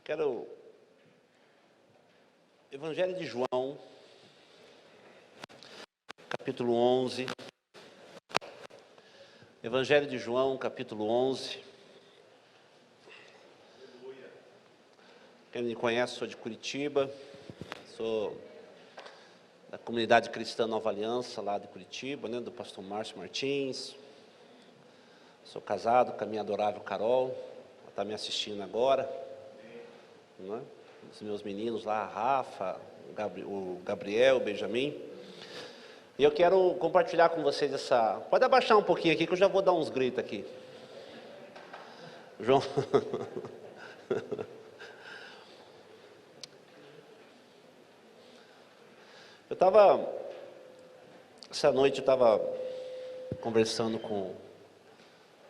Quero Evangelho de João, capítulo 11. Evangelho de João, capítulo 11. Quem me conhece, sou de Curitiba, sou da comunidade cristã Nova Aliança, lá de Curitiba, né, do pastor Márcio Martins. Sou casado com a minha adorável Carol, ela está me assistindo agora, né? Os meus meninos lá, a Rafa, o Gabriel, o Benjamin. E eu quero compartilhar com vocês essa... Pode abaixar um pouquinho aqui que eu já vou dar uns gritos aqui. João... Essa noite eu estava conversando com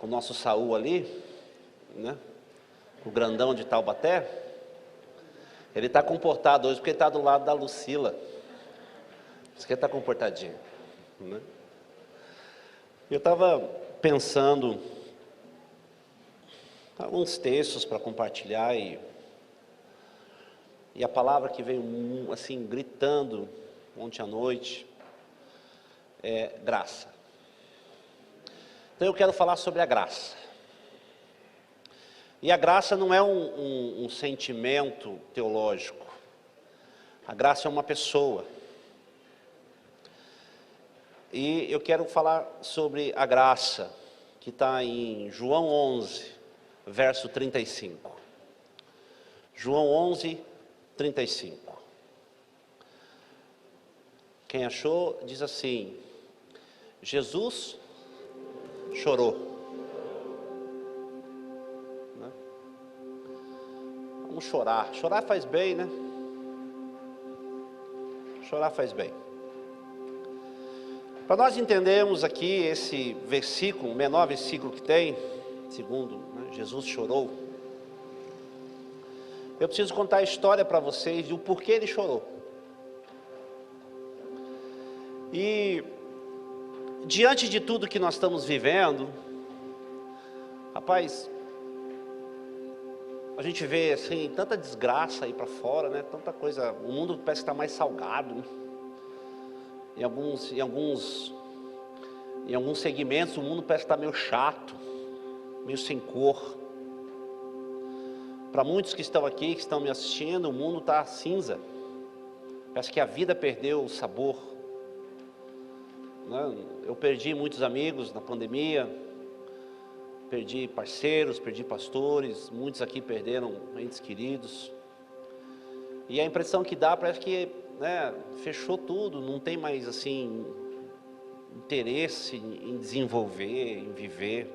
o nosso Saul ali, né? O grandão de Taubaté. Ele está comportado hoje porque ele está do lado da Lucila. Por isso que ele está comportadinho, né? Eu estava pensando alguns textos para compartilhar e a palavra que veio assim gritando ontem à noite é graça. Então eu quero falar sobre a graça. E a graça não é um sentimento teológico. A graça é uma pessoa. E eu quero falar sobre a graça, que está em João 11, verso 35. João 11, 35. Quem achou, diz assim: Jesus chorou. Vamos chorar. Chorar faz bem, né? Chorar faz bem. Para nós entendermos aqui esse versículo, o menor versículo que tem, segundo, né, Jesus chorou. Eu preciso contar a história para vocês de o porquê ele chorou. E diante de tudo que nós estamos vivendo, rapaz, a gente vê assim, tanta desgraça aí para fora, né? Tanta coisa, o mundo parece que está mais salgado, né? Em alguns segmentos o mundo parece que está meio chato, meio sem cor. Para muitos que estão aqui, que estão me assistindo, o mundo está cinza. Parece que a vida perdeu o sabor, né? Eu perdi muitos amigos na pandemia. Perdi parceiros, perdi pastores, muitos aqui perderam entes queridos. E a impressão que dá parece que, né, fechou tudo, não tem mais assim interesse em desenvolver, em viver.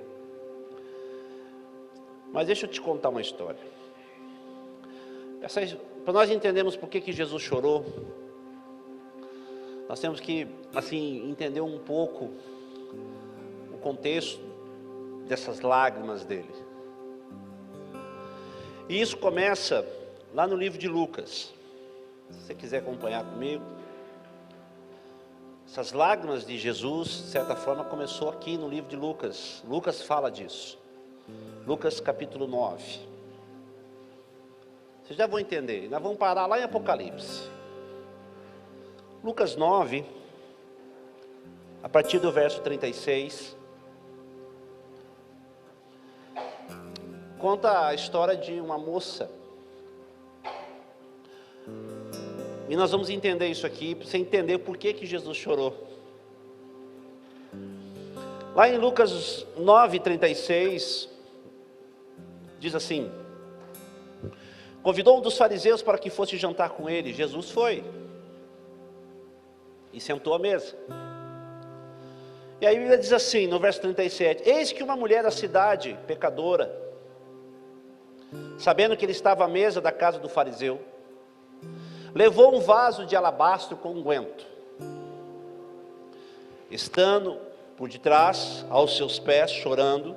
Mas deixa eu te contar uma história. Para nós entendermos por que Jesus chorou, nós temos que assim entender um pouco o contexto dessas lágrimas dele. E isso começa lá no livro de Lucas. Se você quiser acompanhar comigo, essas lágrimas de Jesus, de certa forma, começou aqui no livro de Lucas. Lucas fala disso. Lucas capítulo 9. Vocês já vão entender. Nós vamos parar lá em Apocalipse. Lucas 9, a partir do verso 36. Conta a história de uma moça. E nós vamos entender isso aqui, para você entender por que Jesus chorou. Lá em Lucas 9, 36, diz assim: convidou um dos fariseus para que fosse jantar com ele. Jesus foi e sentou à mesa. E aí a Bíblia diz assim, no verso 37, eis que uma mulher da cidade, pecadora, sabendo que ele estava à mesa da casa do fariseu, levou um vaso de alabastro com unguento. Estando por detrás, aos seus pés, chorando,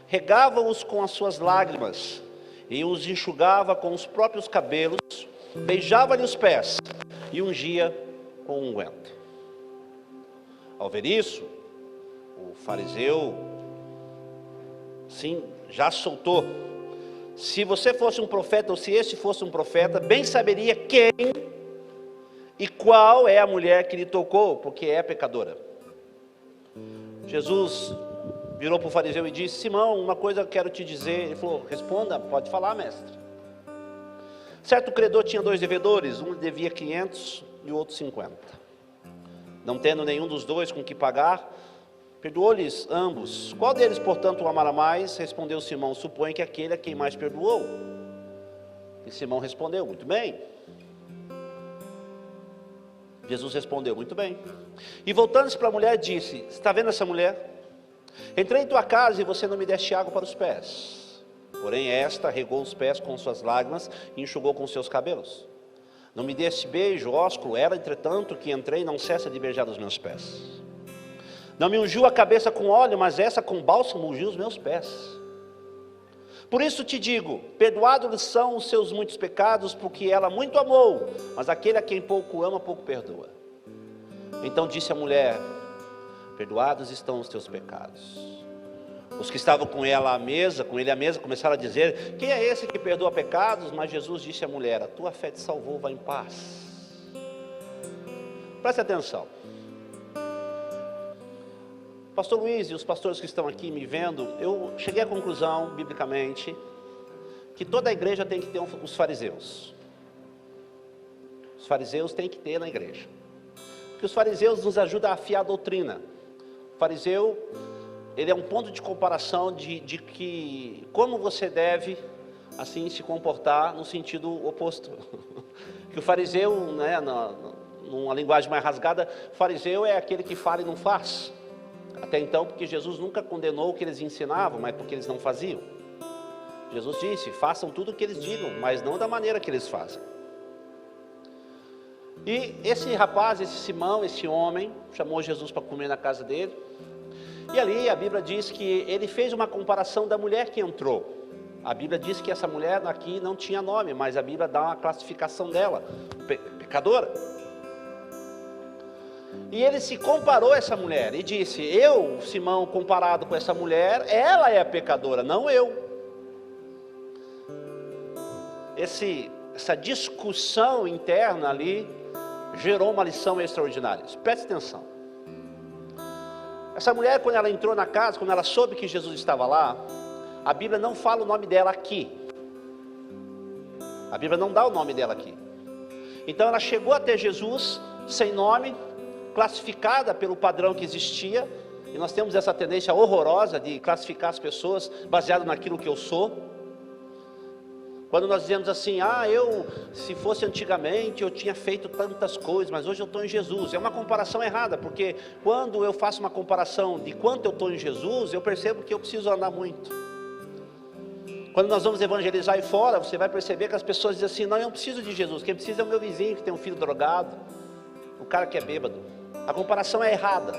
regava-os com as suas lágrimas, e os enxugava com os próprios cabelos, beijava-lhe os pés, e ungia com unguento. Ao ver isso, o fariseu sim, já soltou. Se você fosse um profeta, ou se este fosse um profeta, bem saberia quem e qual é a mulher que lhe tocou, porque é pecadora. Jesus virou para o fariseu e disse: Simão, uma coisa eu quero te dizer. Ele falou: responda, pode falar, mestre. Certo credor tinha 2 devedores, um devia 500 e o outro 50. Não tendo nenhum dos dois com que pagar, perdoou-lhes ambos. Qual deles, portanto, o amará mais? Respondeu Simão: supõe que aquele a quem mais perdoou. E Simão respondeu: muito bem. Jesus respondeu: muito bem. E voltando-se para a mulher, disse: está vendo essa mulher? Entrei em tua casa e você não me deste água para os pés. Porém esta regou os pés com suas lágrimas e enxugou com seus cabelos. Não me deste beijo, ósculo, ela, entretanto, que entrei, não cessa de beijar os meus pés. Não me ungiu a cabeça com óleo, mas essa com bálsamo ungiu os meus pés. Por isso te digo, perdoados são os seus muitos pecados, porque ela muito amou, mas aquele a quem pouco ama, pouco perdoa. Então disse a mulher: perdoados estão os teus pecados. Os que estavam com ele à mesa, começaram a dizer: quem é esse que perdoa pecados? Mas Jesus disse à mulher: a tua fé te salvou, vá em paz. Preste atenção. Pastor Luiz e os pastores que estão aqui me vendo, eu cheguei à conclusão, biblicamente, que toda a igreja tem que ter os fariseus. Os fariseus tem que ter na igreja. Porque os fariseus nos ajudam a afiar a doutrina. O fariseu, ele é um ponto de comparação de que como você deve, assim, se comportar no sentido oposto. Que o fariseu, né, numa linguagem mais rasgada, o fariseu é aquele que fala e não faz. Até então, porque Jesus nunca condenou o que eles ensinavam, mas porque eles não faziam. Jesus disse: façam tudo o que eles digam, mas não da maneira que eles fazem. E esse rapaz, esse Simão, esse homem, chamou Jesus para comer na casa dele. E ali a Bíblia diz que ele fez uma comparação da mulher que entrou. A Bíblia diz que essa mulher aqui não tinha nome, mas a Bíblia dá uma classificação dela: pecadora. E ele se comparou a essa mulher e disse: eu, Simão, comparado com essa mulher, ela é a pecadora, não eu. Essa discussão interna ali gerou uma lição extraordinária. Preste atenção. Essa mulher, quando ela entrou na casa, quando ela soube que Jesus estava lá, a Bíblia não fala o nome dela aqui. A Bíblia não dá o nome dela aqui. Então ela chegou até Jesus sem nome, classificada pelo padrão que existia, e nós temos essa tendência horrorosa de classificar as pessoas baseado naquilo que eu sou. Quando nós dizemos assim: se fosse antigamente eu tinha feito tantas coisas, mas hoje eu estou em Jesus. É uma comparação errada, porque quando eu faço uma comparação de quanto eu estou em Jesus, eu percebo que eu preciso andar muito. Quando nós vamos evangelizar aí fora, você vai perceber que as pessoas dizem assim: não, eu não preciso de Jesus, quem precisa é o meu vizinho que tem um filho drogado, o cara que é bêbado. A comparação é errada.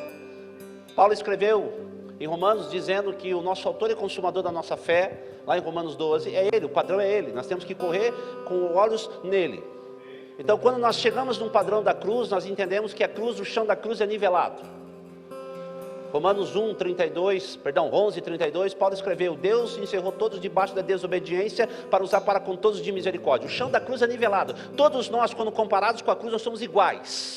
Paulo escreveu em Romanos dizendo que o nosso autor e consumador da nossa fé, lá em Romanos 12, é Ele, o padrão é Ele. Nós temos que correr com olhos nele. Então quando nós chegamos num padrão da cruz, nós entendemos que a cruz, o chão da cruz é nivelado. Romanos 11:32, Paulo escreveu: Deus encerrou todos debaixo da desobediência para usar para com todos de misericórdia. O chão da cruz é nivelado. Todos nós, quando comparados com a cruz, nós somos iguais.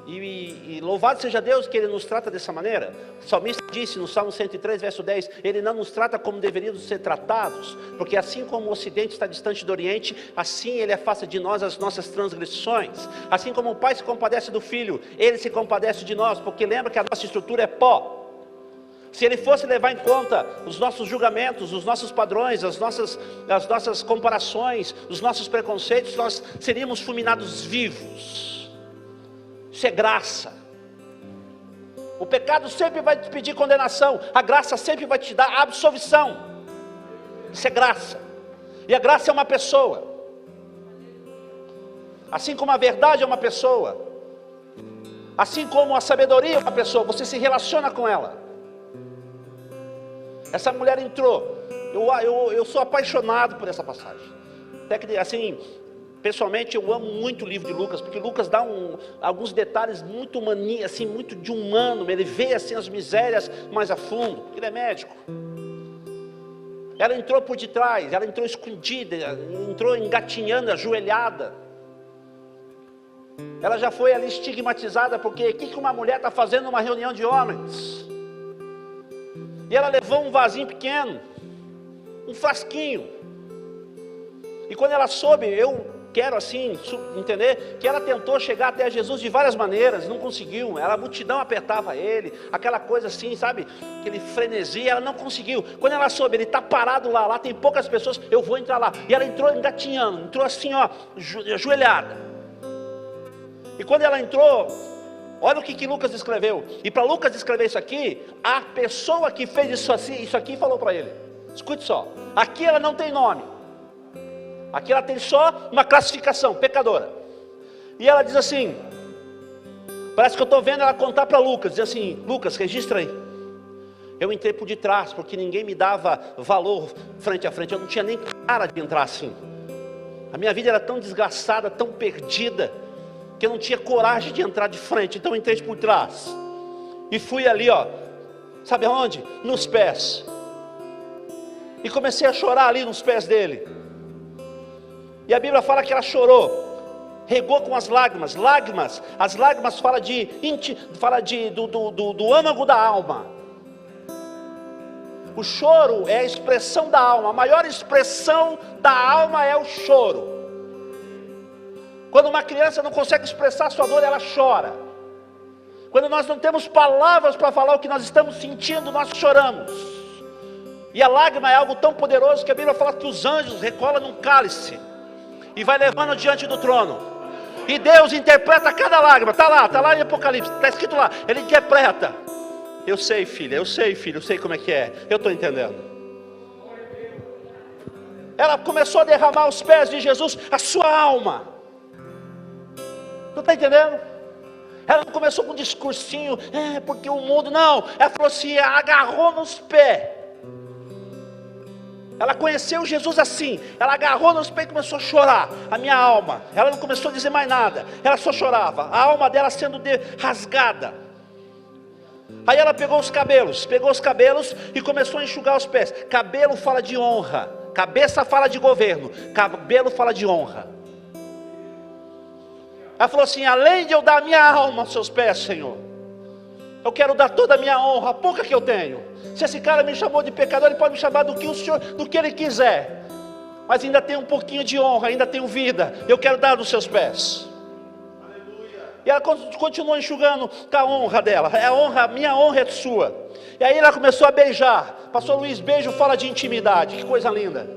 E louvado seja Deus que Ele nos trata dessa maneira. O salmista disse no Salmo 103, verso 10: Ele não nos trata como deveríamos ser tratados, porque assim como o Ocidente está distante do Oriente, assim Ele afasta de nós as nossas transgressões. Assim como o pai se compadece do filho, Ele se compadece de nós, porque lembra que a nossa estrutura é pó. Se Ele fosse levar em conta os nossos julgamentos, os nossos padrões, as nossas comparações, os nossos preconceitos, nós seríamos fulminados vivos. Isso é graça. O pecado sempre vai te pedir condenação, a graça sempre vai te dar absolvição. Isso é graça. E a graça é uma pessoa. Assim como a verdade é uma pessoa, assim como a sabedoria é uma pessoa, você se relaciona com ela. Essa mulher entrou. Eu sou apaixonado por essa passagem. Até que, assim, pessoalmente eu amo muito o livro de Lucas, porque Lucas dá alguns detalhes muito humaninhos, assim, muito de humano. Ele vê assim as misérias mais a fundo, porque ele é médico. Ela entrou por detrás, ela entrou escondida, entrou engatinhando, ajoelhada. Ela já foi ali estigmatizada, porque o que uma mulher está fazendo numa reunião de homens? E ela levou um vasinho pequeno, um frasquinho. E quando ela soube, eu quero assim, entender, que ela tentou chegar até Jesus de várias maneiras, não conseguiu. A multidão apertava ele, aquela coisa assim, sabe, aquele frenesi, ela não conseguiu. Quando ela soube, ele está parado lá tem poucas pessoas, eu vou entrar lá. E ela entrou engatinhando, entrou assim, ó, ajoelhada. E quando ela entrou, olha o que Lucas escreveu. E para Lucas escrever isso aqui, a pessoa que fez isso aqui falou para ele: escute só, aqui ela não tem nome, aqui ela tem só uma classificação, pecadora. E ela diz assim, parece que eu estou vendo ela contar para Lucas, diz assim: Lucas, registra aí, eu entrei por detrás, porque ninguém me dava valor frente a frente, eu não tinha nem cara de entrar assim. A minha vida era tão desgastada, tão perdida, que eu não tinha coragem de entrar de frente, então eu entrei por trás. E fui ali, ó, sabe aonde? Nos pés. E comecei a chorar ali nos pés dele. E a Bíblia fala que ela chorou, regou com as lágrimas. As lágrimas fala do âmago da alma. O choro é a expressão da alma. A maior expressão da alma é o choro. Quando uma criança não consegue expressar a sua dor, ela chora. Quando nós não temos palavras para falar o que nós estamos sentindo, nós choramos. E a lágrima é algo tão poderoso que a Bíblia fala que os anjos recolam num cálice e vai levando diante do trono. E Deus interpreta cada lágrima. Está lá em Apocalipse, está escrito lá. Ele interpreta. Eu sei, filha, eu sei como é que é. Eu estou entendendo. Ela começou a derramar aos pés de Jesus a sua alma. Tu está entendendo? Ela não começou com um discursinho, porque o mundo, não. Ela falou assim, agarrou nos pés. Ela conheceu Jesus assim, ela agarrou nos pés e começou a chorar. A minha alma, ela não começou a dizer mais nada, ela só chorava, a alma dela sendo rasgada. Aí ela pegou os cabelos e começou a enxugar os pés. Cabelo fala de honra, cabeça fala de governo, cabelo fala de honra. Ela falou assim, além de eu dar a minha alma aos seus pés, Senhor, eu quero dar toda a minha honra, a pouca que eu tenho. Se esse cara me chamou de pecador, ele pode me chamar do que ele quiser, mas ainda tem um pouquinho de honra, ainda tenho vida, eu quero dar nos seus pés. Aleluia. E ela continuou enxugando com a honra dela. A minha honra é sua. E aí ela começou a beijar. Pastor Luiz, beijo fala de intimidade, que coisa linda.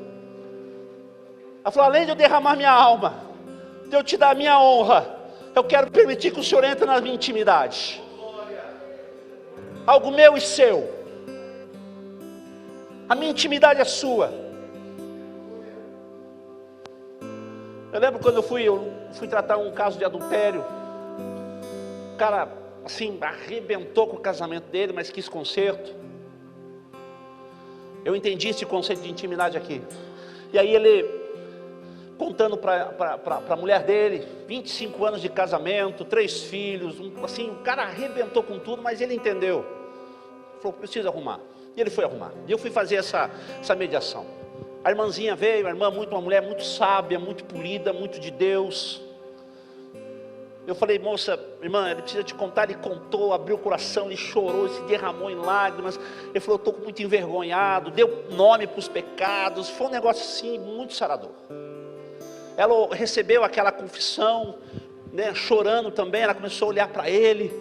Ela falou, além de eu derramar minha alma, de eu te dar a minha honra, eu quero permitir que o Senhor entre na minha intimidade. Algo meu e seu. A minha intimidade é sua. Eu lembro quando eu fui tratar um caso de adultério. O cara, assim, arrebentou com o casamento dele, mas quis conserto. Eu entendi esse conceito de intimidade aqui. E aí ele, contando para a mulher dele, 25 anos de casamento, 3 filhos, assim, o cara arrebentou com tudo, mas ele entendeu. Falou, preciso arrumar. E ele foi arrumar. E eu fui fazer essa mediação. A irmãzinha veio, uma mulher muito sábia, muito polida, muito de Deus. Eu falei, moça, irmã, ele precisa te contar. Ele contou, abriu o coração, ele chorou, se derramou em lágrimas. Ele falou, eu estou muito envergonhado. Deu nome para os pecados. Foi um negócio assim, muito sarador. Ela recebeu aquela confissão, né, chorando também. Ela começou a olhar para ele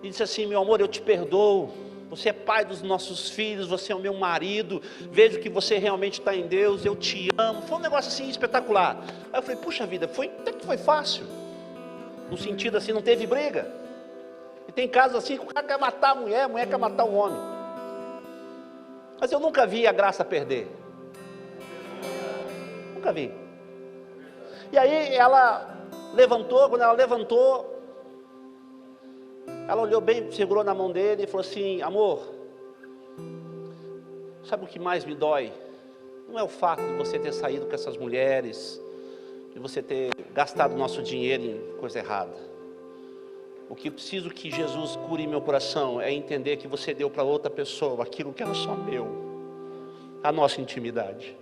e disse assim, meu amor, eu te perdoo. Você é pai dos nossos filhos, você é o meu marido, vejo que você realmente está em Deus, eu te amo. Foi um negócio assim espetacular. Aí eu falei, puxa vida, até que foi fácil. No sentido assim, não teve briga. E tem casos assim que o cara quer matar a mulher quer matar o homem. Mas eu nunca vi a graça perder. Nunca vi. E aí ela levantou, quando ela levantou, ela olhou bem, segurou na mão dele e falou assim, amor, sabe o que mais me dói? Não é o fato de você ter saído com essas mulheres, de você ter gastado nosso dinheiro em coisa errada. O que eu preciso que Jesus cure em meu coração é entender que você deu para outra pessoa aquilo que era só meu. a nossa intimidade.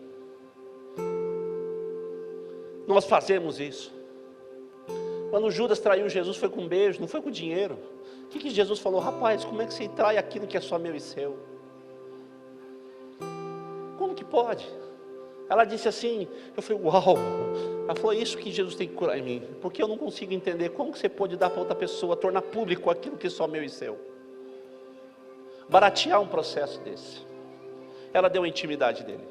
Nós fazemos isso. Quando Judas traiu Jesus, foi com um beijo, não foi com dinheiro. O que Jesus falou? Rapaz, como é que você trai aquilo que é só meu e seu? Como que pode? Ela disse assim, eu falei, uau. Ela falou, isso que Jesus tem que curar em mim. Porque eu não consigo entender como que você pode dar para outra pessoa, tornar público aquilo que é só meu e seu. Baratear um processo desse. Ela deu a intimidade dele.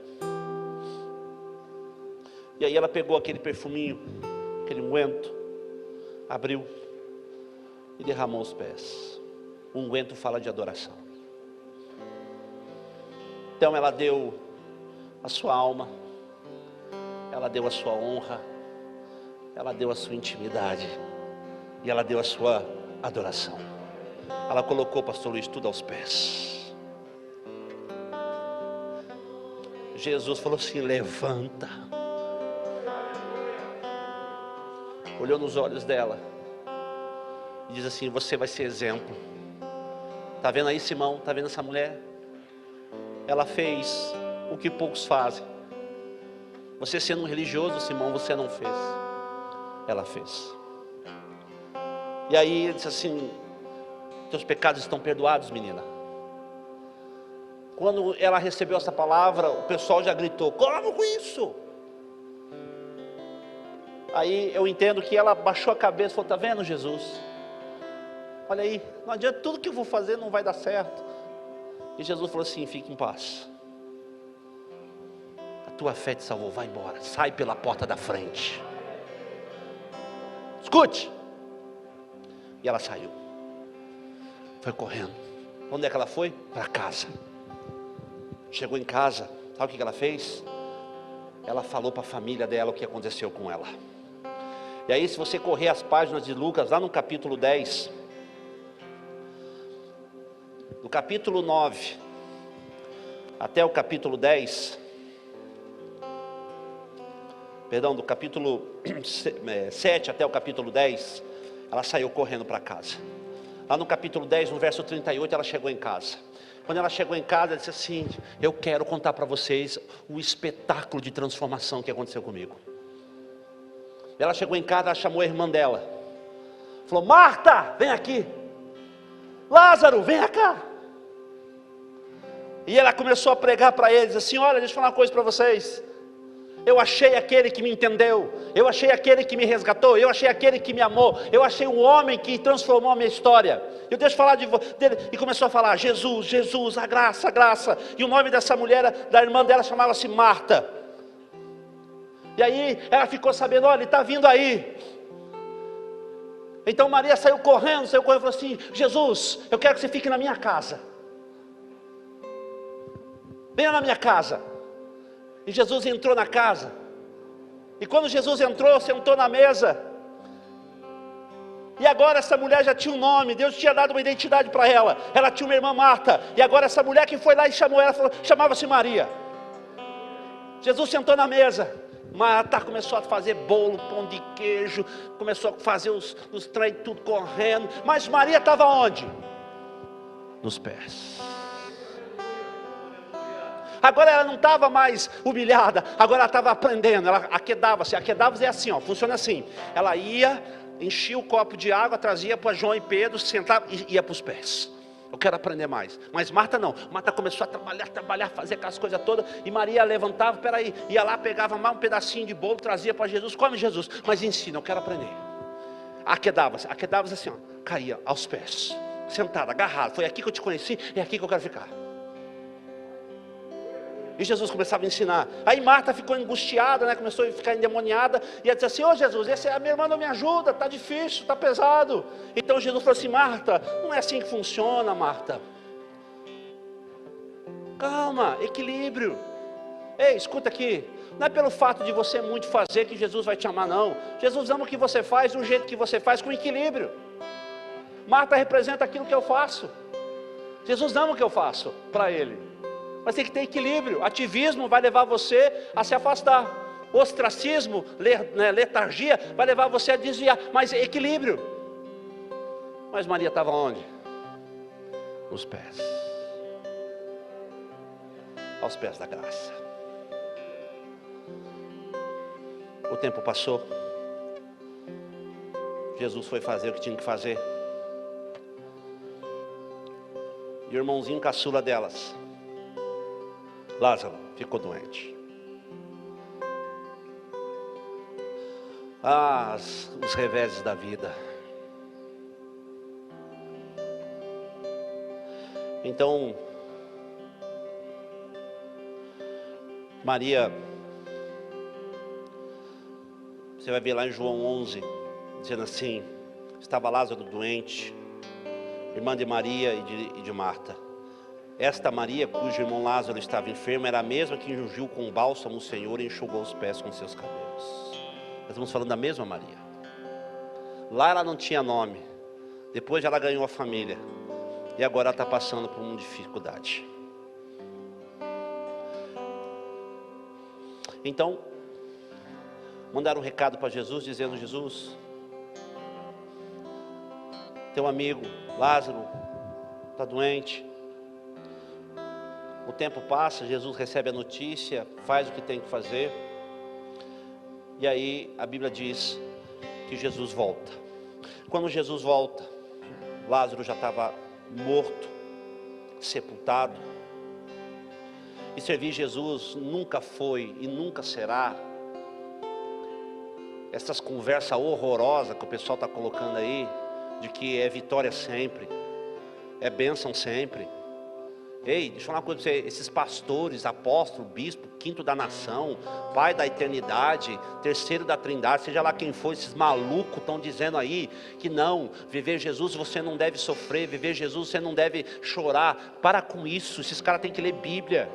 E aí ela pegou aquele perfuminho, aquele unguento, abriu e derramou os pés. O unguento fala de adoração. Então ela deu a sua alma, ela deu a sua honra, ela deu a sua intimidade e ela deu a sua adoração. Ela colocou o pastor Luiz tudo aos pés. Jesus falou assim, levanta. Olhou nos olhos dela e diz assim, você vai ser exemplo. Está vendo aí, Simão? Está vendo essa mulher? Ela fez o que poucos fazem. Você sendo um religioso, Simão, você não fez. Ela fez. E aí ele disse assim, teus pecados estão perdoados, menina. Quando ela recebeu essa palavra, o pessoal já gritou, como com isso? Aí eu entendo que ela baixou a cabeça e falou, está vendo, Jesus? Olha aí, não adianta, tudo que eu vou fazer não vai dar certo. E Jesus falou assim, fique em paz. A tua fé te salvou, vai embora, sai pela porta da frente. Escute. E ela saiu. Foi correndo. Onde é que ela foi? Para casa. Chegou em casa, sabe o que ela fez? Ela falou para a família dela o que aconteceu com ela. E aí, se você correr as páginas de Lucas, lá no capítulo 10, do capítulo 9 até o capítulo 10, perdão, do capítulo 7 até o capítulo 10, ela saiu correndo para casa. Lá no capítulo 10, no verso 38, ela chegou em casa. Quando ela chegou em casa, ela disse assim, eu quero contar para vocês o espetáculo de transformação que aconteceu comigo. Ela chegou em casa, ela chamou a irmã dela. Falou, Marta, vem aqui. Lázaro, vem cá. E ela começou a pregar para eles assim, olha, deixa eu falar uma coisa para vocês. Eu achei aquele que me entendeu. Eu achei aquele que me resgatou. Eu achei aquele que me amou. Eu achei um homem que transformou a minha história. Eu deixo falar dele. E começou a falar, Jesus, Jesus, a graça, a graça. E o nome dessa mulher, da irmã dela, chamava-se Marta. E aí ela ficou sabendo, olha, ele está vindo aí. Então Maria saiu correndo e falou assim, Jesus, eu quero que você fique na minha casa. Venha na minha casa. E Jesus entrou na casa. E quando Jesus entrou, sentou na mesa. E agora essa mulher já tinha um nome. Deus tinha dado uma identidade para ela. Ela tinha uma irmã Marta. E agora essa mulher que foi lá e chamou ela, chamava-se Maria. Jesus sentou na mesa. Marta começou a fazer bolo, pão de queijo. Começou a fazer os trem tudo correndo. Mas Maria estava onde? Nos pés. Agora ela não estava mais humilhada, agora ela estava aprendendo, ela aquedava-se. Aquedava-se é assim, ó, funciona assim. Ela ia, enchia o copo de água, trazia para João e Pedro, sentava e ia para os pés. Eu quero aprender mais. Mas Marta não, Marta começou a trabalhar, fazer aquelas coisas todas. E Maria levantava, peraí, ia lá, pegava mais um pedacinho de bolo, trazia para Jesus, come Jesus, mas ensina, eu quero aprender. Aquedava-se assim, ó, caía aos pés, sentada, agarrada, foi aqui que eu te conheci, é aqui que eu quero ficar. E Jesus começava a ensinar. Aí Marta ficou angustiada, né? Começou a ficar endemoniada. E ela disse assim, ô Jesus, a minha irmã não me ajuda, está difícil, está pesado. Então Jesus falou assim, Marta, não é assim que funciona, Marta. Calma, equilíbrio. Ei, escuta aqui. Não é pelo fato de você muito fazer que Jesus vai te amar, não. Jesus ama o que você faz, do jeito que você faz, com equilíbrio. Marta representa aquilo que eu faço. Jesus ama o que eu faço para Ele. Mas tem que ter equilíbrio. Ativismo vai levar você a se afastar. Ostracismo, letargia, vai levar você a desviar. Mas equilíbrio. Mas Maria estava onde? Nos pés. aos pés da graça. O tempo passou. Jesus foi fazer o que tinha que fazer. E o irmãozinho caçula delas, Lázaro, ficou doente. Os reveses da vida. Então, Maria, você vai ver lá em João 11, dizendo assim: estava Lázaro doente, irmã de Maria e de Marta. Esta Maria, cujo irmão Lázaro estava enfermo, era a mesma que ungiu com bálsamo o Senhor e enxugou os pés com seus cabelos. Nós estamos falando da mesma Maria. Lá ela não tinha nome, depois ela ganhou a família, e agora ela está passando por uma dificuldade. Então, mandaram um recado para Jesus, dizendo: Jesus, teu amigo Lázaro está doente. O tempo passa, Jesus recebe a notícia, faz o que tem que fazer. E aí a Bíblia diz que Jesus volta. Quando Jesus volta, Lázaro já estava morto, sepultado. E servir Jesus nunca foi e nunca será essas conversas horrorosas que o pessoal está colocando aí, de que é vitória sempre, é bênção sempre. Ei, deixa eu falar uma coisa para você: esses pastores, apóstolo, bispo, quinto da nação, pai da eternidade, terceiro da trindade, seja lá quem for, esses malucos estão dizendo aí que não, viver Jesus você não deve sofrer, viver Jesus você não deve chorar. Para com isso, esses caras têm que ler Bíblia,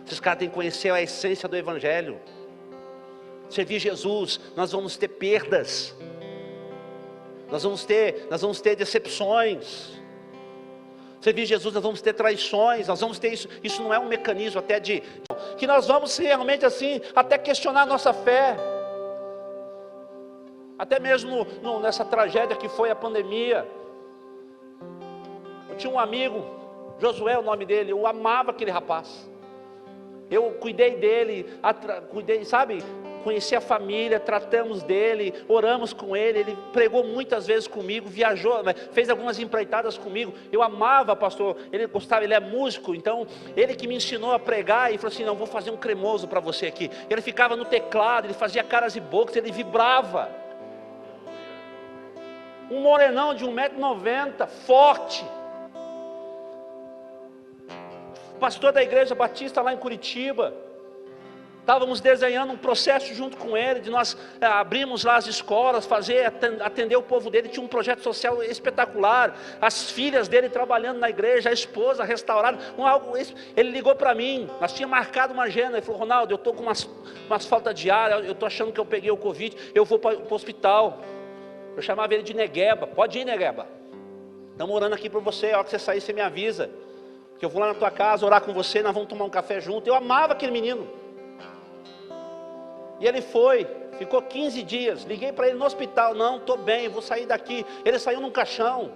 esses caras têm que conhecer a essência do Evangelho. Servir Jesus, nós vamos ter perdas, nós vamos ter decepções. Servir Jesus, nós vamos ter traições, nós vamos ter isso. Isso não é um mecanismo até de que nós vamos realmente assim até questionar a nossa fé. Até mesmo nessa tragédia que foi a pandemia. Eu tinha um amigo, Josué é o nome dele, eu amava aquele rapaz. Eu cuidei dele, sabe? Conheci a família, tratamos dele, oramos com ele, ele pregou muitas vezes comigo, viajou, fez algumas empreitadas comigo. Eu amava, pastor, ele gostava, ele é músico, então ele que me ensinou a pregar e falou assim: não, vou fazer um cremoso para você aqui. Ele ficava no teclado, ele fazia caras e bocas, ele vibrava. Um morenão de 1,90 m, forte. Pastor da igreja batista lá em Curitiba. Estávamos desenhando um processo junto com ele, de nós abrimos lá as escolas, atender o povo dele. Tinha um projeto social espetacular, as filhas dele trabalhando na igreja, a esposa restaurada, ele ligou para mim, nós tínhamos marcado uma agenda, ele falou: Ronaldo, eu estou com umas faltas de ar, eu estou achando que eu peguei o Covid, eu vou para o hospital. Eu chamava ele de Negueba: pode ir, Negueba, estamos orando aqui por você, a hora que você sair você me avisa, que eu vou lá na tua casa orar com você, nós vamos tomar um café junto. Eu amava aquele menino. E ele foi, ficou 15 dias, liguei para ele no hospital: não, estou bem, vou sair daqui. Ele saiu num caixão.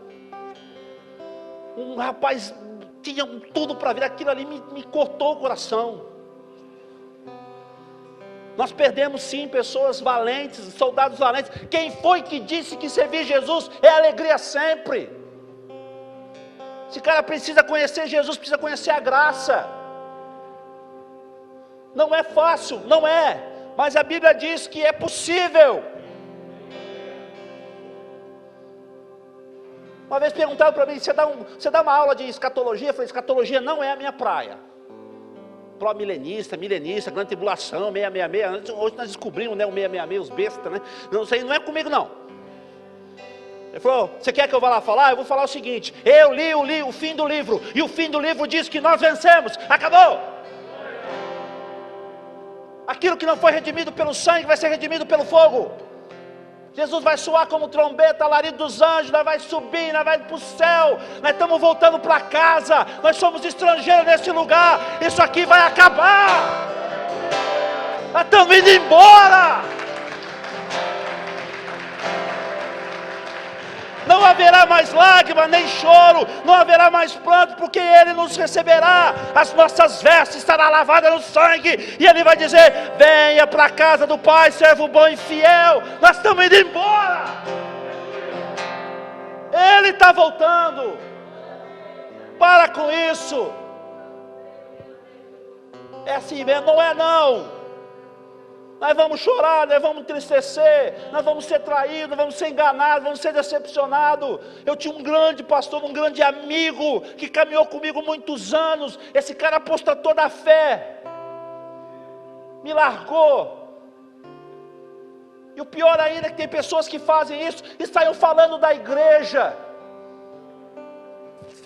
Um rapaz, tinha tudo para vir, aquilo ali me cortou o coração. Nós perdemos sim pessoas valentes, soldados valentes. Quem foi que disse que servir Jesus é alegria sempre? Esse cara precisa conhecer Jesus, precisa conhecer a graça. Não é fácil, não é. Mas a Bíblia diz que é possível. Uma vez perguntaram para mim: você dá uma aula de escatologia? Eu falei: escatologia não é a minha praia. Pró-milenista, grande tribulação, 666. Hoje nós descobrimos, né, o 666, os bestas, né? Não sei, não é comigo não. Ele falou: você quer que eu vá lá falar? Eu vou falar o seguinte: eu li o fim do livro, e o fim do livro diz que nós vencemos. Acabou! Aquilo que não foi redimido pelo sangue vai ser redimido pelo fogo. Jesus vai soar como trombeta, alarido dos anjos, nós vai subir, nós vai para o céu, nós estamos voltando para casa, nós somos estrangeiros nesse lugar, isso aqui vai acabar, nós estamos indo embora. não haverá mais lágrima, nem choro, não haverá mais pranto, porque Ele nos receberá, as nossas vestes estarão lavadas no sangue, e Ele vai dizer: venha para a casa do Pai, servo bom e fiel. Nós estamos indo embora, Ele está voltando. Para com isso. É assim mesmo, não é não. Nós vamos chorar, nós vamos entristecer, nós vamos ser traídos, nós vamos ser enganados, vamos ser decepcionados. Eu tinha um grande pastor, um grande amigo, que caminhou comigo muitos anos. Esse cara apostatou da fé, me largou. E o pior ainda é que tem pessoas que fazem isso e saem falando da igreja.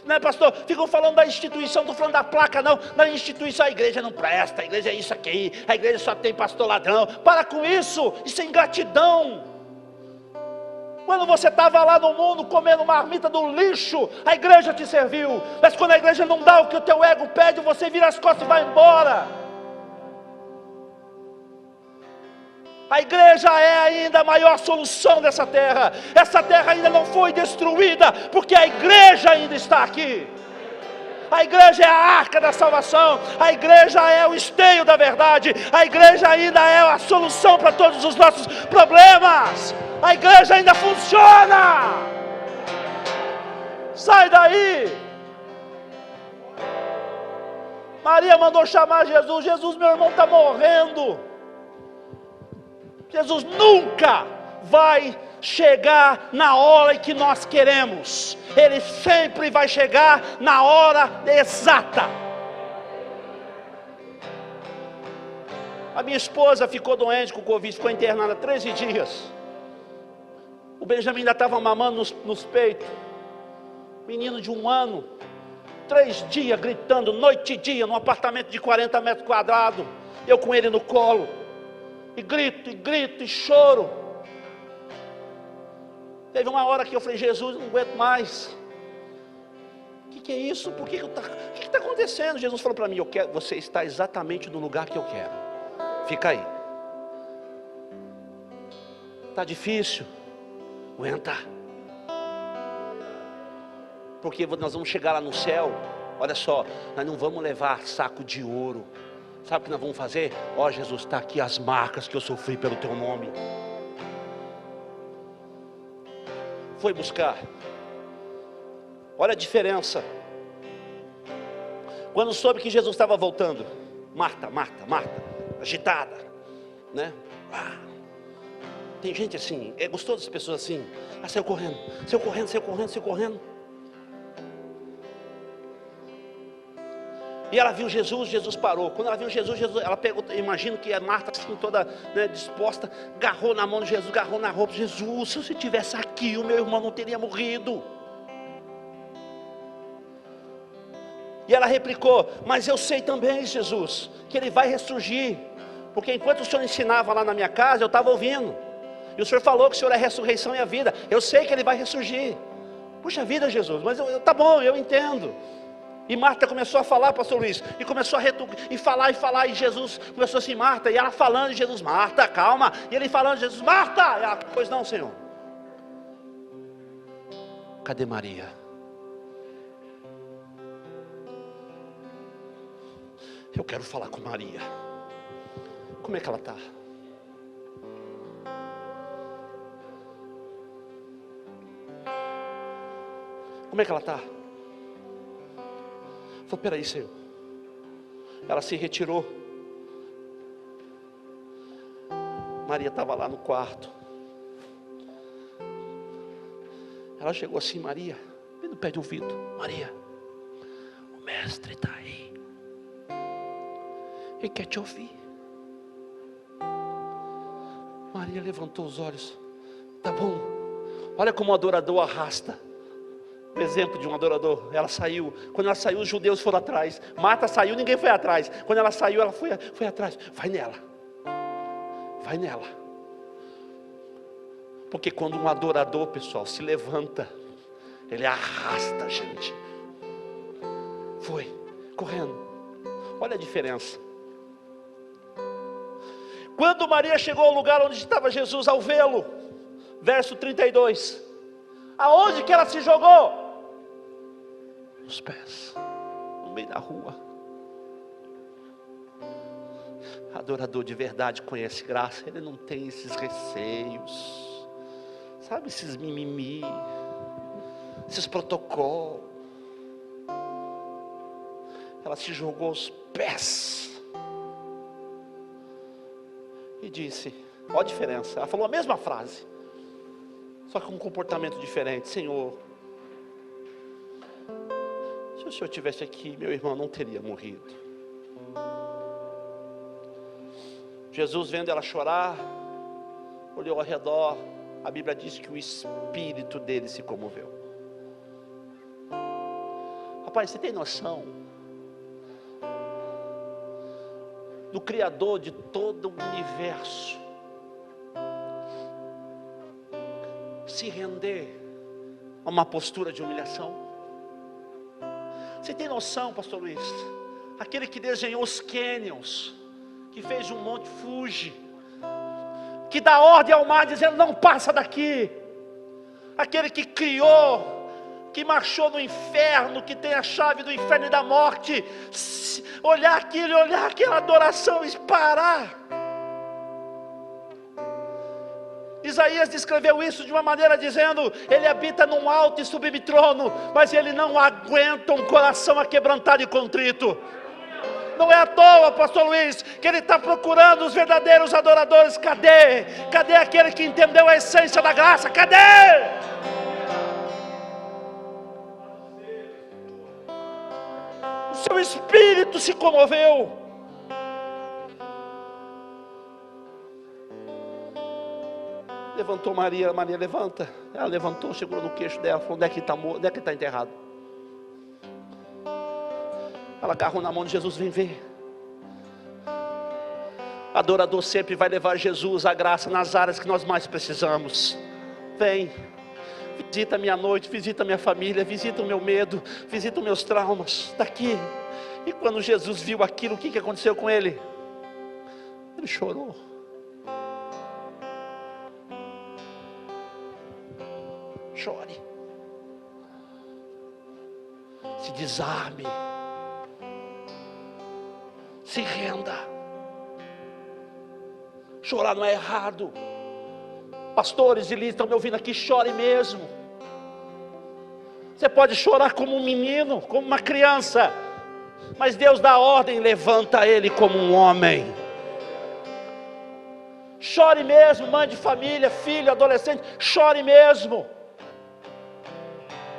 Não é, pastor? Ficam falando da instituição, não estou falando da placa não. Na instituição a igreja não presta, a igreja é isso aqui, a igreja só tem pastor ladrão. Para com isso, isso é ingratidão. Quando você estava lá no mundo comendo marmita do lixo, a igreja te serviu. Mas quando a igreja não dá o que o teu ego pede, você vira as costas e vai embora. A igreja é ainda a maior solução dessa terra. Essa terra ainda não foi destruída, porque a igreja ainda está aqui. A igreja é a arca da salvação. A igreja é o esteio da verdade. A igreja ainda é a solução para todos os nossos problemas. A igreja ainda funciona. Sai daí. Maria mandou chamar Jesus. Jesus, meu irmão está morrendo. Jesus nunca vai chegar na hora que nós queremos. Ele sempre vai chegar na hora exata. A minha esposa ficou doente com Covid, ficou internada 13 dias. O Benjamin ainda estava mamando nos peitos. Menino de 1 ano, 3 dias gritando, noite e dia, num apartamento de 40 metros quadrados. Eu com ele no colo. E grito, e choro. Teve uma hora que eu falei: Jesus, não aguento mais. O que é isso? Por que está acontecendo? Jesus falou para mim: você está exatamente no lugar que eu quero. Fica aí. Está difícil. Aguenta. Porque nós vamos chegar lá no céu. Olha só, nós não vamos levar saco de ouro. Sabe o que nós vamos fazer? Ó, Jesus, está aqui as marcas que eu sofri pelo teu nome. Foi buscar. Olha a diferença. Quando soube que Jesus estava voltando, Marta, agitada, né? Tem gente assim, é gostoso as pessoas assim. Saiu correndo. E ela viu Jesus parou. Quando ela viu Jesus, ela pegou, imagino que a Marta assim toda, né, disposta, agarrou na mão de Jesus, agarrou na roupa. Jesus, se você estivesse aqui, o meu irmão não teria morrido. E ela replicou: mas eu sei também, Jesus, que ele vai ressurgir. Porque enquanto o Senhor ensinava lá na minha casa, eu estava ouvindo. E o Senhor falou que o Senhor é a ressurreição e a vida. Eu sei que ele vai ressurgir. Puxa vida, Jesus, mas tá bom, eu entendo. E Marta começou a falar, pastor Luiz, e começou a falar, e Jesus começou assim: Marta, e ela falando, e Jesus: Marta, calma, e ele falando, Jesus: Marta, e ela: pois não, Senhor. Cadê Maria? Eu quero falar com Maria. Como é que ela está? Como é que ela está? Falei: peraí, Senhor. Ela se retirou. Maria estava lá no quarto. Ela chegou assim: Maria, bem no pé de ouvido: Maria, o mestre está aí. Ele quer te ouvir. Maria levantou os olhos. Tá bom. Olha como o adorador arrasta. O exemplo de um adorador. Ela saiu. Quando ela saiu, os judeus foram atrás. Marta saiu, ninguém foi atrás. Quando ela saiu, ela foi atrás. Vai nela. Porque quando um adorador, pessoal, se levanta, ele arrasta a gente. Foi, correndo. Olha a diferença. Quando Maria chegou ao lugar onde estava Jesus, ao vê-lo, verso 32, Aonde que ela se jogou? Nos pés, no meio da rua. Adorador de verdade conhece graça, ele não tem esses receios, sabe, esses mimimi, esses protocolos. Ela se jogou aos pés e disse, olha a diferença, ela falou a mesma frase, só com um comportamento diferente. Senhor, se o Senhor estivesse aqui, meu irmão não teria morrido. Jesus, vendo ela chorar, olhou ao redor, a Bíblia diz que o espírito dele se comoveu. Rapaz, você tem noção do Criador de todo o universo se render a uma postura de humilhação? Você tem noção, pastor Luiz, aquele que desenhou os cânions, que fez um monte Fuji, que dá ordem ao mar dizendo não passa daqui, aquele que criou, que marchou no inferno, que tem a chave do inferno e da morte, olhar aquilo, olhar aquela adoração e parar. Isaías descreveu isso de uma maneira dizendo, ele habita num alto e sublime trono, mas ele não aguenta um coração aquebrantado e contrito. Não é à toa, pastor Luiz, que ele está procurando os verdadeiros adoradores. Cadê? Cadê aquele que entendeu a essência da graça? Cadê? O seu espírito se comoveu. Levantou Maria, Maria levanta. Ela levantou, segurou no queixo dela, falou, onde é que está morto? Onde é que está enterrado? Ela agarrou na mão de Jesus, vem ver. Adorador sempre vai levar Jesus a graça nas áreas que nós mais precisamos. Vem, visita a minha noite, visita a minha família, visita o meu medo, visita os meus traumas, está aqui. E quando Jesus viu aquilo, o que aconteceu com ele? Ele chorou. Chore. Se desarme. Se renda. Chorar não é errado. Pastores e líderes estão me ouvindo aqui, chore mesmo. Você pode chorar como um menino, como uma criança, mas Deus dá ordem, levanta ele como um homem. Chore mesmo, mãe de família, filho, adolescente, chore mesmo.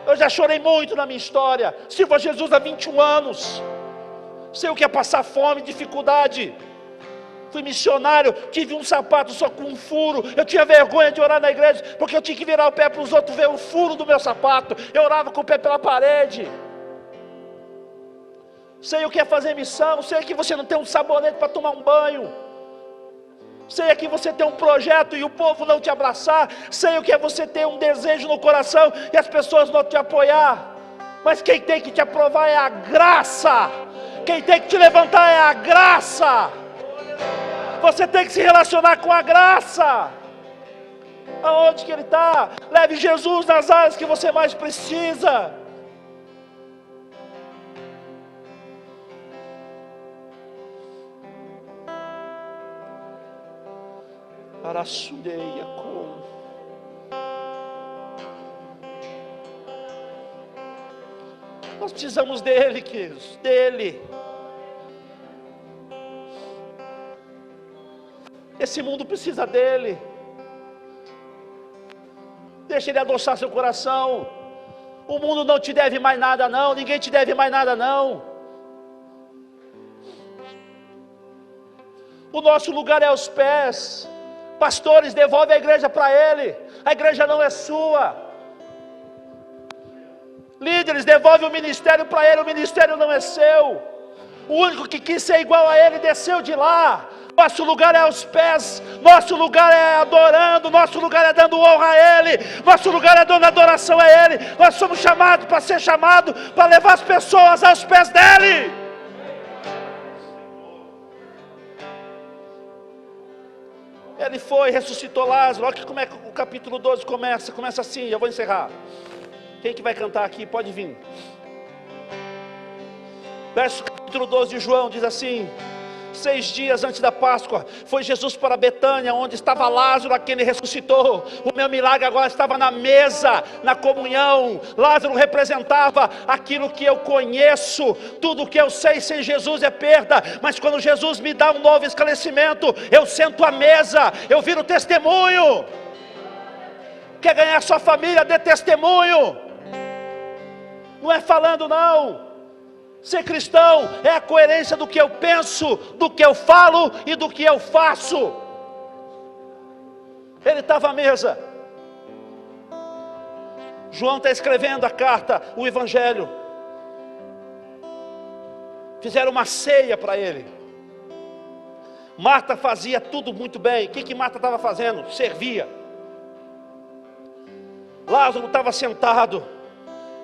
Eu já chorei muito na minha história. Sirvo a Jesus há 21 anos. Sei o que é passar fome, dificuldade. Fui missionário, tive um sapato só com um furo. Eu tinha vergonha de orar na igreja, porque eu tinha que virar o pé para os outros ver o furo do meu sapato. Eu orava com o pé pela parede. Sei o que é fazer missão. Sei que você não tem um sabonete para tomar um banho. Sei que você tem um projeto e o povo não te abraçar. Sei o que é você ter um desejo no coração e as pessoas não te apoiar. Mas quem tem que te aprovar é a graça. Quem tem que te levantar é a graça. Você tem que se relacionar com a graça. Aonde que Ele está? Leve Jesus nas áreas que você mais precisa. Arassudeia com. Nós precisamos dele, queridos, dele. Esse mundo precisa dele. Deixa ele adoçar seu coração. O mundo não te deve mais nada não, ninguém te deve mais nada não. O nosso lugar é aos pés. Pastores, devolve a igreja para ele. A igreja não é sua. Líderes, devolve o ministério para ele. O ministério não é seu. O único que quis ser igual a ele desceu de lá. Nosso lugar é aos pés. Nosso lugar é adorando. Nosso lugar é dando honra a ele. Nosso lugar é dando adoração a ele. Nós somos chamados para ser chamados para levar as pessoas aos pés dele. ele foi, ressuscitou Lázaro. Olha como é que o capítulo 12 começa assim, eu vou encerrar. Quem que vai cantar aqui? Pode vir. Verso capítulo 12 de João diz assim: 6 dias antes da Páscoa, foi Jesus para Betânia, onde estava Lázaro, a quem ele ressuscitou. O meu milagre agora estava na mesa, na comunhão. Lázaro representava aquilo que eu conheço. Tudo que eu sei sem Jesus é perda, mas quando Jesus me dá um novo esclarecimento, eu sento à mesa, eu viro testemunho. Quer ganhar sua família? Dê testemunho. Não é falando não. Ser cristão é a coerência do que eu penso, do que eu falo e do que eu faço. Ele estava à mesa. João está escrevendo a carta, o evangelho. Fizeram uma ceia para ele. Marta fazia tudo muito bem. O que Marta estava fazendo? Servia. Lázaro estava sentado.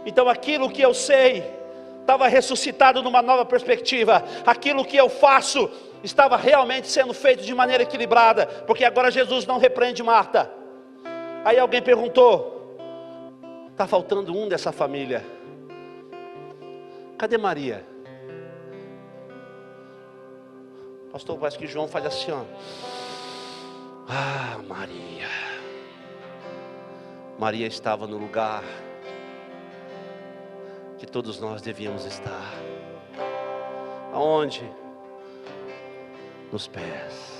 Então aquilo que eu sei estava ressuscitado numa nova perspectiva. Aquilo que eu faço estava realmente sendo feito de maneira equilibrada, porque agora Jesus não repreende Marta. Aí alguém perguntou: está faltando um dessa família, cadê Maria? Pastor, parece que João faz assim, ó. Ah, Maria estava no lugar que todos nós devíamos estar. Aonde? Nos pés.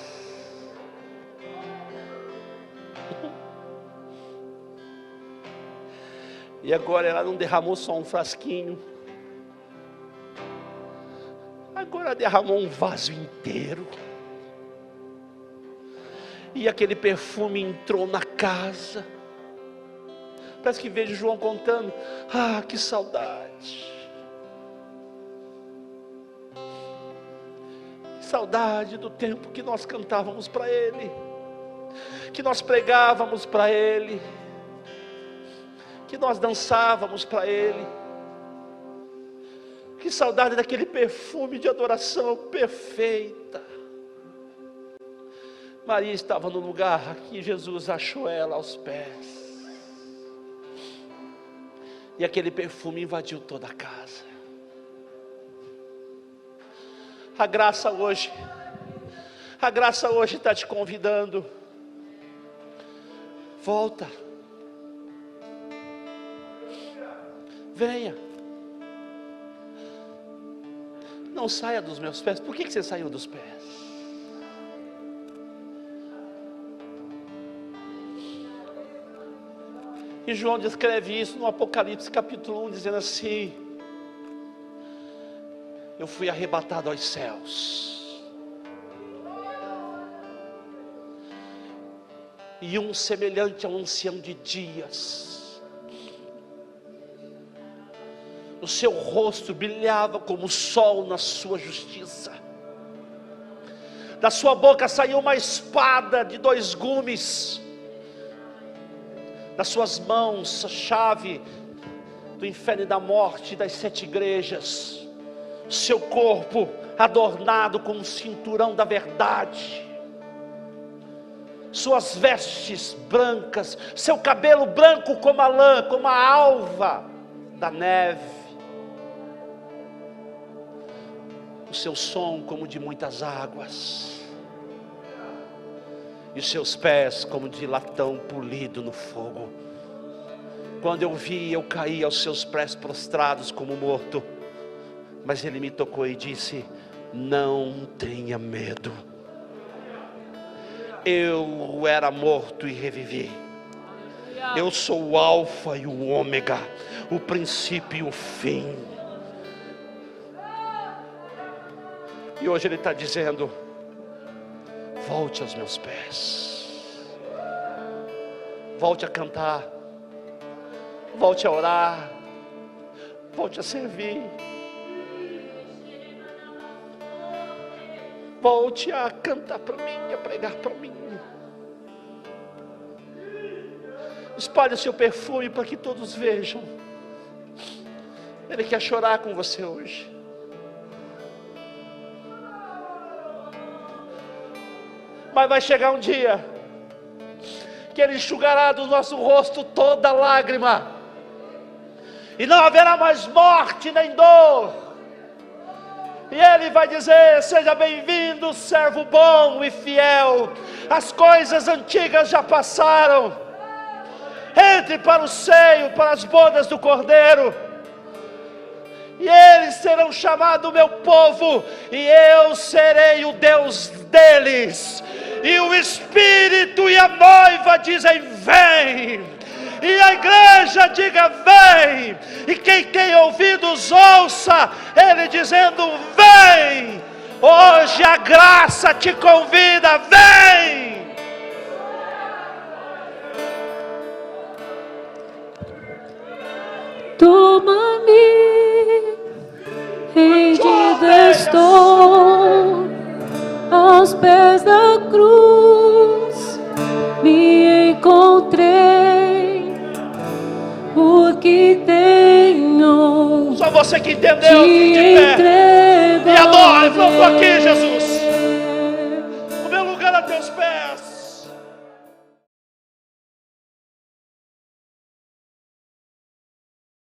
E agora ela não derramou só um frasquinho, agora ela derramou um vaso inteiro. E aquele perfume entrou na casa. Parece que vejo João contando: ah, que saudade. Que saudade do tempo que nós cantávamos para Ele, que nós pregávamos para Ele, que nós dançávamos para Ele. Que saudade daquele perfume de adoração perfeita. Maria estava no lugar que Jesus achou ela aos pés. E aquele perfume invadiu toda a casa. A graça hoje está te convidando. Volta. Venha. Não saia dos meus pés. Por que você saiu dos pés? E João descreve isso no Apocalipse capítulo 1, dizendo assim: eu fui arrebatado aos céus, e um semelhante a um ancião de dias, o seu rosto brilhava como o sol na sua justiça, da sua boca saiu uma espada de 2 gumes, das suas mãos a chave do inferno e da morte, das 7 igrejas. Seu corpo adornado com um cinturão da verdade, suas vestes brancas, seu cabelo branco como a lã, como a alva da neve, o seu som como de muitas águas, e os seus pés como de latão polido no fogo. Quando eu vi, eu caí aos seus pés prostrados como morto, mas ele me tocou e disse: não tenha medo, eu era morto e revivi, eu sou o alfa e o ômega, o princípio e o fim. E hoje ele está dizendo: volte aos meus pés, volte a cantar, volte a orar, volte a servir, volte a cantar para mim, a pregar para mim. Espalhe o seu perfume para que todos vejam. Ele quer chorar com você hoje. Mas vai chegar um dia que Ele enxugará do nosso rosto toda lágrima, e não haverá mais morte nem dor. E Ele vai dizer: seja bem-vindo, servo bom e fiel, as coisas antigas já passaram, entre para o seio, para as bodas do Cordeiro. E eles serão chamados meu povo, e eu serei o Deus deles. E o Espírito e a noiva dizem: vem. E a igreja diga: vem. E quem tem ouvidos ouça Ele dizendo: vem. Hoje a graça te convida: vem. Toma-me, rendida estou aos pés da cruz, me encontrei, porque tenho. Só você que entendeu, te fique de pé entrego e adora. Vamos aqui, Jesus.